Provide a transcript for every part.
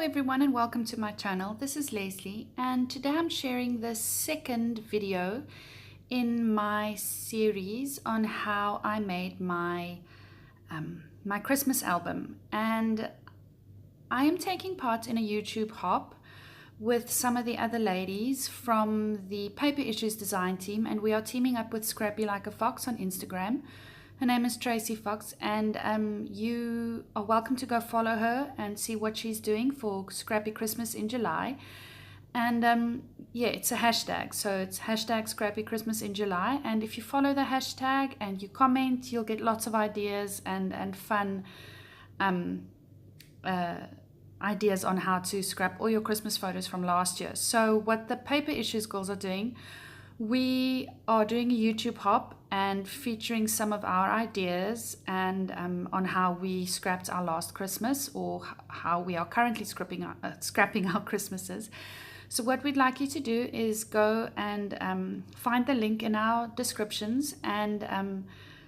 everyone and welcome to my channel. This is Leslie and today I'm sharing the second video in my series on how I made my Christmas album, and I am taking part in a YouTube hop with some of the other ladies from the Paper Issues design team, and we are teaming up with Scrappy Like a Fox on Instagram. Her name is Tracy Fox, and you are welcome to go follow her and see what she's doing for Scrappy Christmas in July. And yeah, it's a hashtag, so it's hashtag Scrappy Christmas in July. And if you follow the hashtag and you comment, you'll get lots of ideas and fun ideas on how to scrap all your Christmas photos from last year. So what the Paper Issues girls are doing, we are doing a YouTube hop and featuring some of our ideas and on how we scrapped our last Christmas, or how we are currently scrapping our Christmases. So what we'd like you to do is go and find the link in our descriptions and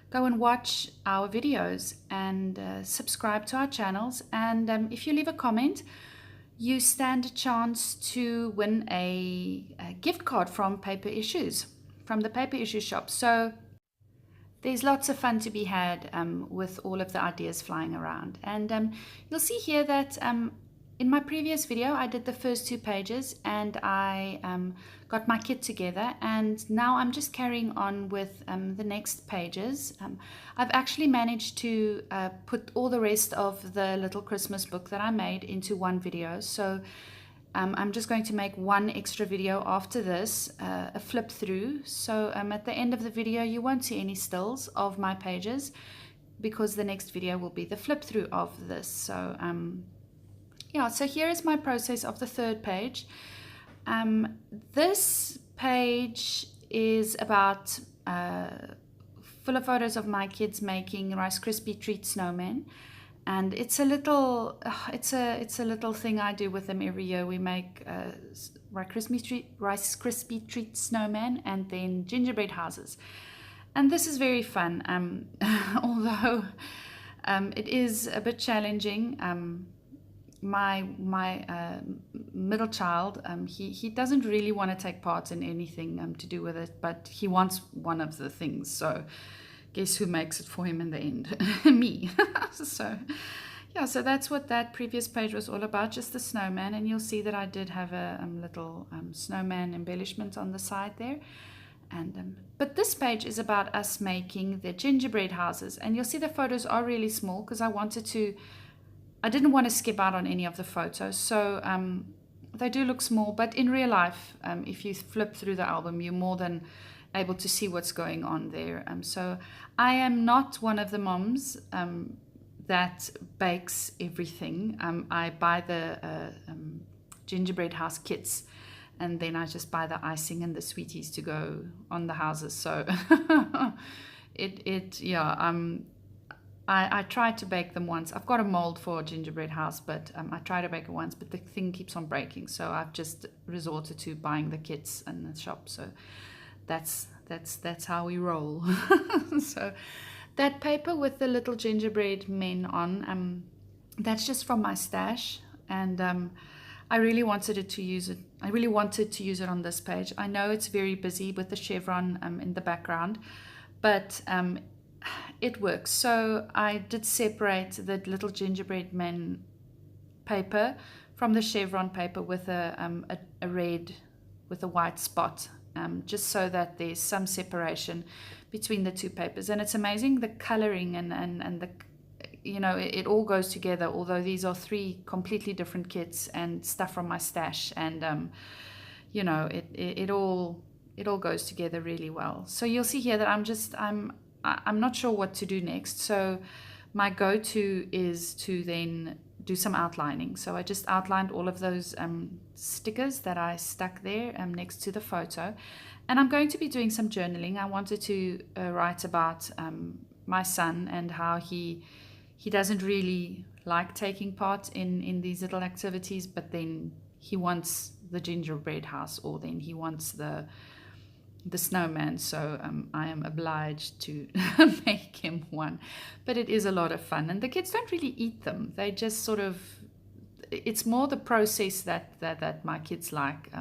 go and watch our videos and subscribe to our channels. And if you leave a comment, you stand a chance to win a gift card from Paper Issues, from the Paper Issues shop. So there's lots of fun to be had with all of the ideas flying around. And you'll see here that in my previous video, I did the first 2 pages and I got my kit together, and now I'm just carrying on with the next pages. I've actually managed to put all the rest of the little Christmas book that I made into one video. So I'm just going to make one extra video after this, a flip through. So at the end of the video, you won't see any stills of my pages because the next video will be the flip through of this. So yeah, so here is my process of the 3rd page. This page is about full of photos of my kids making Rice Krispie treat snowmen, and it's a little it's a little thing I do with them every year. We make Rice Krispie treat snowmen and then gingerbread houses, and this is very fun. Although it is a bit challenging. My middle child, he doesn't really want to take part in anything to do with it, but he wants one of the things. So guess who makes it for him in the end? Me. So yeah, so that's what that previous page was all about, just the snowman. And you'll see that I did have a little snowman embellishment on the side there. And but this page is about us making the gingerbread houses, and you'll see the photos are really small because I didn't want to skip out on any of the photos. So they do look small, but in real life, if you flip through the album, you're more than able to see what's going on there. So I am not one of the moms that bakes everything. I buy the gingerbread house kits, and then I just buy the icing and the sweeties to go on the houses. So I tried to bake them once. I've got a mold for a gingerbread house, but I tried to bake it once, but the thing keeps on breaking. So I've just resorted to buying the kits in the shop. So that's how we roll. So that paper with the little gingerbread men on, that's just from my stash, and I really wanted to use it. I really wanted to use it on this page. I know it's very busy with the chevron in the background, but it works. So I did separate the little gingerbread men paper from the chevron paper with a red with a white spot, just so that there's some separation between the 2 papers. And it's amazing the coloring and the, you know, it all goes together, although these are 3 completely different kits and stuff from my stash, and you know, it all goes together really well. So you'll see here that I'm not sure what to do next. So my go-to is to then do some outlining. So I just outlined all of those stickers that I stuck there next to the photo. And I'm going to be doing some journaling. I wanted to write about my son and how he doesn't really like taking part in these little activities, but then he wants the gingerbread house, or then he wants the snowman, so I am obliged to make him one. But it is a lot of fun, and the kids don't really eat them. They just sort of, it's more the process that my kids like,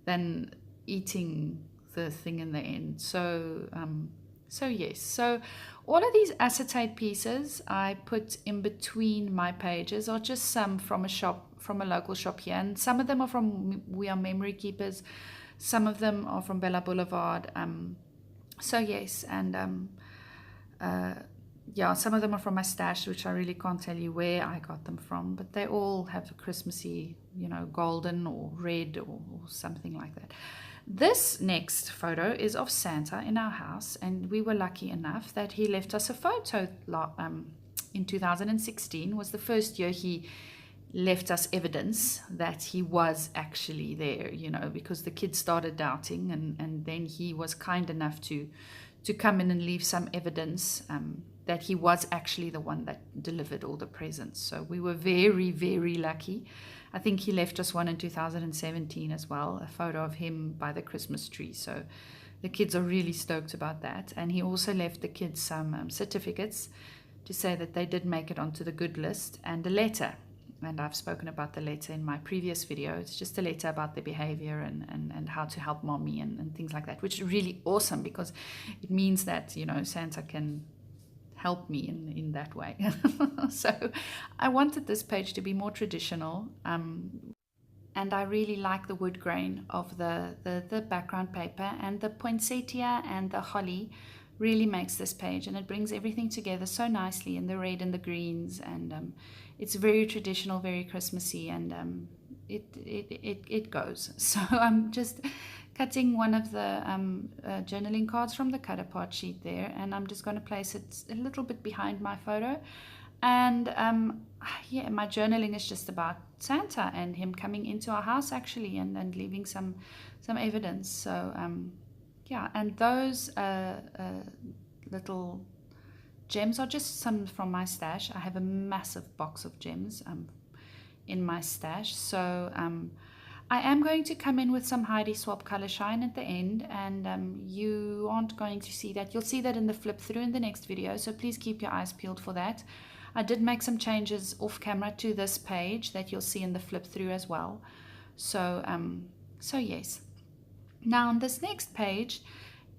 than eating the thing in the end. So yes, so all of these acetate pieces I put in between my pages are just some from a local shop here, and some of them are from We Are Memory Keepers, some of them are from Bella Boulevard. So yes, and yeah, some of them are from my stash, which I really can't tell you where I got them from, but they all have a Christmassy, golden or red or something like that. This next photo is of Santa in our house, and we were lucky enough that he left us a photo in 2016. Was the first year he left us evidence that he was actually there, because the kids started doubting, and then he was kind enough to come in and leave some evidence that he was actually the one that delivered all the presents. So we were very, very lucky. I think he left us one in 2017 as well, a photo of him by the Christmas tree. So the kids are really stoked about that. And he also left the kids some certificates to say that they did make it onto the good list, and a letter. And I've spoken about the letter in my previous video. It's just a letter about their behavior and how to help mommy and things like that, which is really awesome, because it means that, Santa can help me in that way. So I wanted this page to be more traditional, and I really like the wood grain of the background paper, and the poinsettia and the holly really makes this page, and it brings everything together so nicely, in the red and the greens, and it's very traditional, very Christmassy, and it goes. So I'm just cutting one of the journaling cards from the cut apart sheet there, and I'm just going to place it a little bit behind my photo. And yeah, my journaling is just about Santa and him coming into our house actually, and leaving some evidence. So yeah, and those little gems are just some from my stash. I have a massive box of gems in my stash. So I am going to come in with some Heidi Swap Color Shine at the end, and you aren't going to see that. You'll see that in the flip through in the next video, so please keep your eyes peeled for that. I did make some changes off camera to this page that you'll see in the flip through as well. So so yes. Now on this next page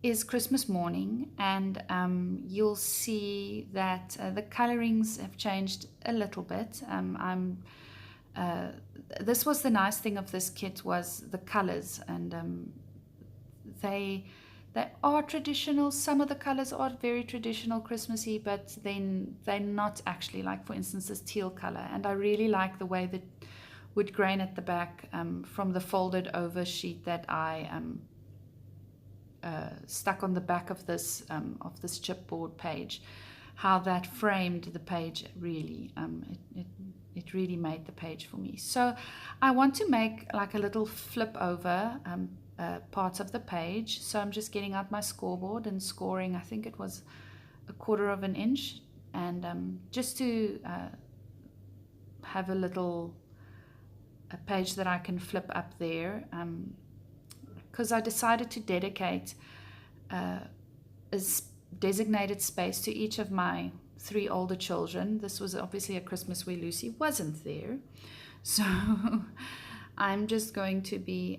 is Christmas morning, and you'll see that the colorings have changed a little bit. This was the nice thing of this kit, was the colors, and they are traditional. Some of the colors are very traditional Christmassy, but then they're not actually, like for instance this teal color. And I really like the way that wood grain at the back from the folded over sheet that I stuck on the back of this chipboard page, how that framed the page really. It really made the page for me. So I want to make like a little flip over parts of the page. So I'm just getting out my scoreboard and scoring, I think it was 1/4 of an inch, and just to have a page that I can flip up there, because I decided to dedicate a designated space to each of my 3 older children. This was obviously a Christmas where Lucy wasn't there, so I'm just going to be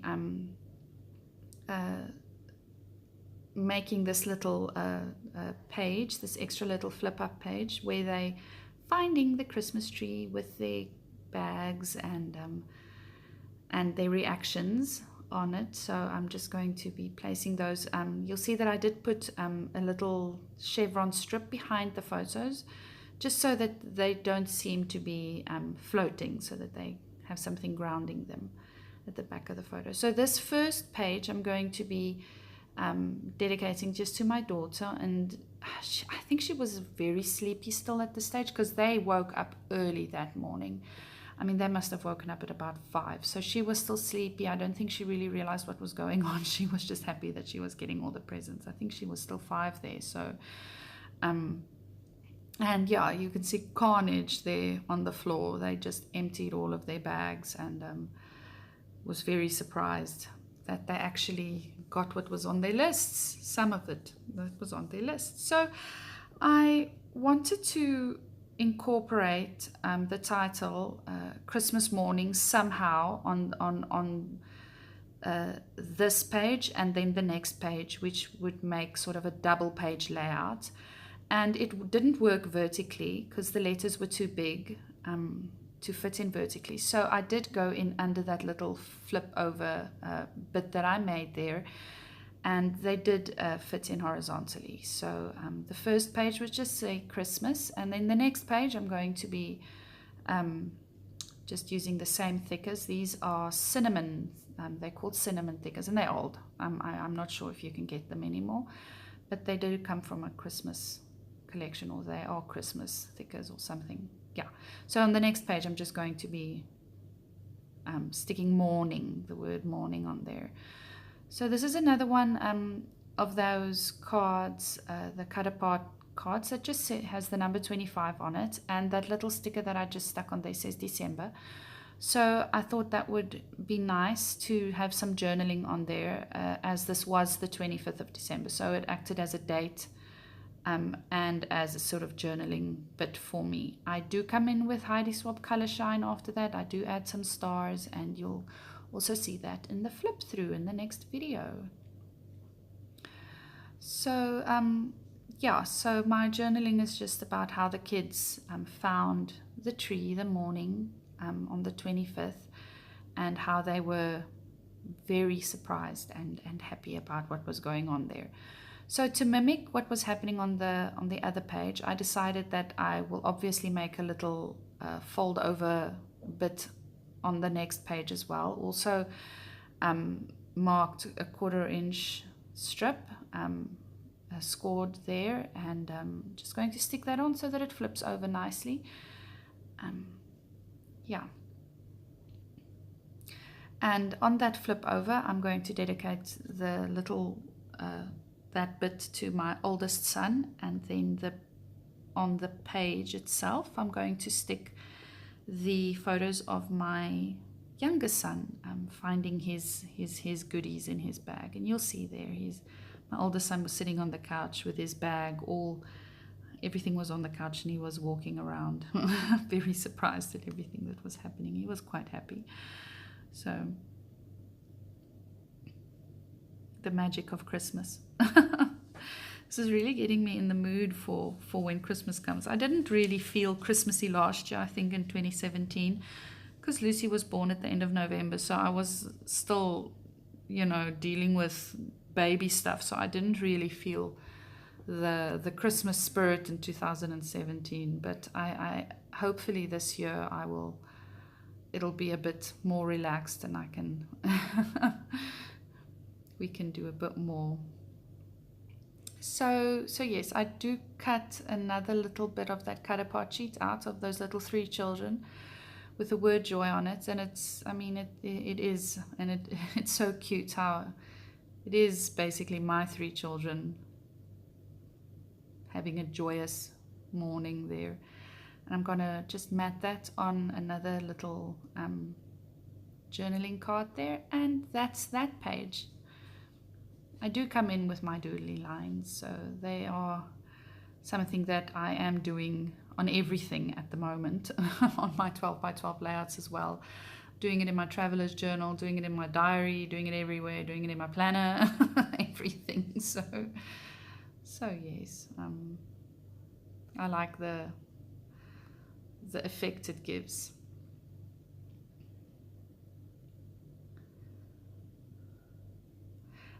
making this little page, this extra little flip up page, where they finding the Christmas tree with their bags and their reactions on it. So I'm just going to be placing those. You'll see that I did put a little chevron strip behind the photos, just so that they don't seem to be floating, so that they have something grounding them at the back of the photo. So this first page I'm going to be dedicating just to my daughter, and I think she was very sleepy still at this stage, because they woke up early that morning. I mean, they must have woken up at about 5. So she was still sleepy. I don't think she really realized what was going on. She was just happy that she was getting all the presents. I think she was still 5 there. So, and yeah, you can see carnage there on the floor. They just emptied all of their bags, and was very surprised that they actually got what was on their lists. Some of it that was on their list. So I wanted to incorporate the title Christmas Morning somehow on this page and then the next page, which would make sort of a double page layout. And it didn't work vertically because the letters were too big to fit in vertically. So I did go in under that little flip over bit that I made there, and they did fit in horizontally. So the first page would just say Christmas, and then the next page I'm going to be just using the same thickers. These are cinnamon, they're called cinnamon thickers, and they're old. I'm not sure if you can get them anymore, but they do come from a Christmas collection, or they are Christmas thickers or something. Yeah, so on the next page I'm just going to be sticking morning, the word morning on there. So this is another one of those cards, the cut apart cards that just has the number 25 on it, and that little sticker that I just stuck on there says December. So I thought that would be nice to have some journaling on there, as this was the 25th of December, so it acted as a date and as a sort of journaling bit for me. I do come in with Heidi Swap Color Shine after that. I do add some stars, and you'll also see that in the flip through in the next video. So yeah, so my journaling is just about how the kids found the tree the morning on the 25th, and how they were very surprised and happy about what was going on there. So to mimic what was happening on the other page, I decided that I will obviously make a little fold over bit on the next page as well. Also marked a 1/4 inch strip scored there, and just going to stick that on so that it flips over nicely. Yeah. And on that flip over, I'm going to dedicate the little that bit to my oldest son, and then on the page itself I'm going to stick the photos of my youngest son finding his goodies in his bag. And you'll see there, my oldest son was sitting on the couch with his bag, everything was on the couch, and he was walking around very surprised at everything that was happening. He was quite happy. So the magic of Christmas. This is really getting me in the mood for when Christmas comes. I didn't really feel Christmassy last year, I think in 2017, because Lucy was born at the end of November, so I was still, dealing with baby stuff, so I didn't really feel the Christmas spirit in 2017. But I hopefully this year it'll be a bit more relaxed, and I can we can do a bit more. So yes, I do cut another little bit of that cut apart sheet out of those little 3 children with the word joy on it, and it is, and it's so cute how it is basically my 3 children having a joyous morning there. And I'm gonna just mat that on another little journaling card there, and that's that page. I do come in with my doodly lines, so they are something that I am doing on everything at the moment, on my 12 by 12 layouts as well. Doing it in my traveler's journal, doing it in my diary, doing it everywhere, doing it in my planner, everything. So yes, I like the effect it gives.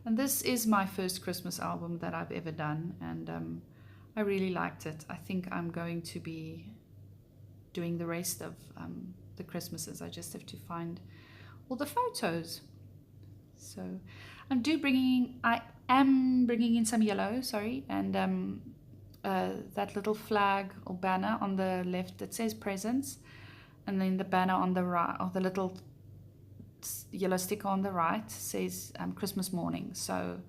And this is my first Christmas album that I've ever done, and I really liked it. I think I'm going to be doing the rest of the Christmases. I just have to find all the photos. So I am bringing in some yellow, and that little flag or banner on the left that says presents, and then the banner on the right, or the little yellow sticker on the right, says Christmas morning. So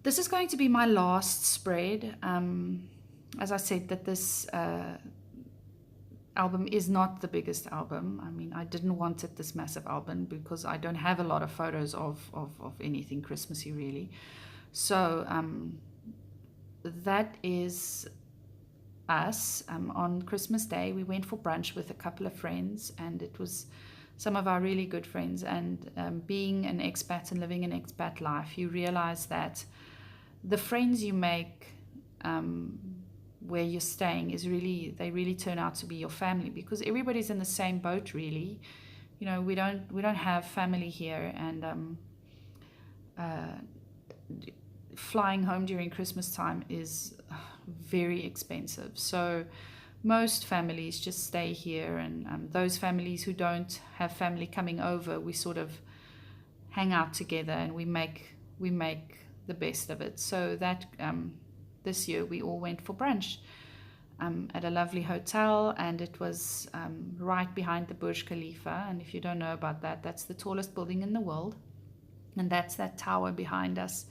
this is going to be my last spread. As I said, that this album is not the biggest album. I mean, I didn't want it this massive album because I don't have a lot of photos of anything Christmassy really. So that is us on Christmas Day. We went for brunch with a couple of friends, and it was some of our really good friends. And being an expat and living an expat life, you realize that the friends you make where you're staying they really turn out to be your family, because everybody's in the same boat, really. You know, we don't have family here, and flying home during Christmas time is very expensive. So most families just stay here, and those families who don't have family coming over, we sort of hang out together, and we make the best of it. So that this year we all went for brunch at a lovely hotel, and it was right behind the Burj Khalifa. And if you don't know about that, that's the tallest building in the world, and that's that tower behind us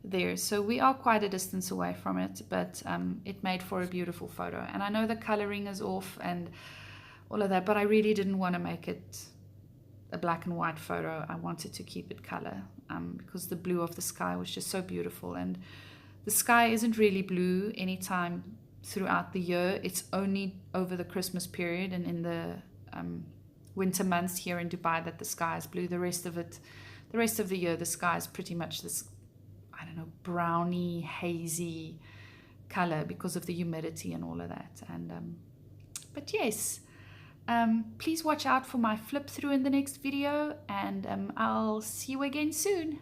there. So we are quite a distance away from it, but it made for a beautiful photo. And I know the coloring is off and all of that, but I really didn't want to make it a black and white photo. I wanted to keep it color because the blue of the sky was just so beautiful. And the sky isn't really blue anytime throughout the year. It's only over the Christmas period and in the winter months here in Dubai that the sky is blue. The rest of the year, the sky is pretty much this, I don't know, browny, hazy color because of the humidity and all of that. And but yes, please watch out for my flip through in the next video, and I'll see you again soon.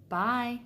Bye.